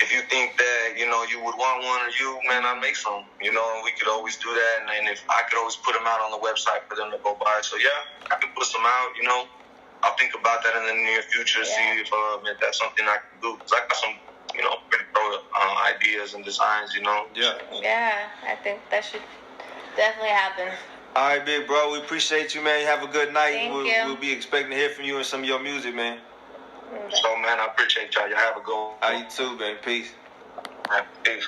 If you think that, you know, you would want one, or man, I'll make some. You know, we could always do that, and if I could always put them out on the website for them to go buy. So yeah, I can put some out. You know, I'll think about that in the near future, see if that's something I can do. Cause I got some, you know, pretty pro ideas and designs. You know. Yeah, I think that should definitely happen. All right, big bro. We appreciate you, man. Have a good night. Thank you. We'll be expecting to hear from you and some of your music, man. So, man, I appreciate y'all. Y'all have a good one. You too, man. Peace. Peace.